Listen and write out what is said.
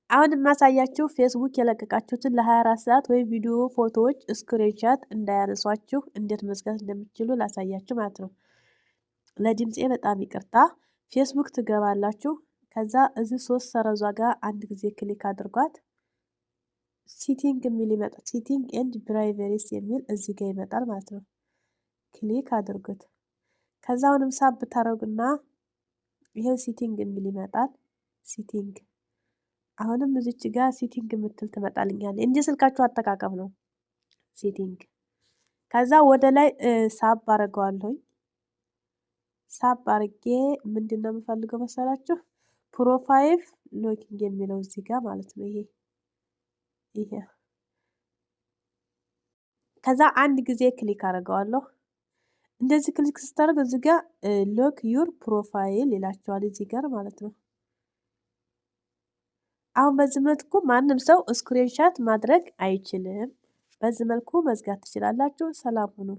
አሁን የማሳያችሁ ፌስቡክ የለቀቃችሁትን ለ24 ሰዓት ወይ ቪዲዮ ፎቶዎች ስክሪንሻት እንዳያነሷችሁ እንዴት መዝጋት እንደምትችሉ ላሳያችሁ ማለት ነው። ለድምፄ በጣም ይቅርታ። ፌስቡክ ትገባላችሁ። ከዛ እዚህ 3 ሰረዟ ጋር አንድ ጊዜ ክሊክ አድርጓት። ሲቲንግ የሚል ይመጣል። ሲቲንግ ኤንድ ፕራይቬሲ የሚል እዚህ ጋር ይመጣል ማለት ነው። ክሊክ አድርጉት። ከዛ አሁንም ሳብ ብታረጉና ይሄ ሲቲንግ የሚል ይመጣል። ሲቲንግ አሁንም እዚች ጋር ሲቲንግ የምትል ትመጣልኛለች። እንጂ ስልካችሁ አጠቃቀም ነው ሲቲንግ። ከዛ ወደ ላይ ሳብ አረገዋለሁኝ። ሳብ አርጌ ምንድነው የምፈልገው መሰላችሁ? ፕሮፋይል ሎኪንግ የሚለው እዚህ ጋር ማለት ነው። ይሄ ከዛ አንድ ጊዜ ክሊክ አረገዋለሁ። እንደዚህ ክሊክ ስታደርግ እዚህ ጋር ሎክ ዩር ፕሮፋይል ይላቸዋል እዚህ ጋር ማለት ነው። አሁን በዚህ መልኩ ማንም ሰው ስክሪንሻት ማድረግ አይችልም። በዚህ መልኩ መዝጋት ትችላላችሁ። ሰላም ሁኑ።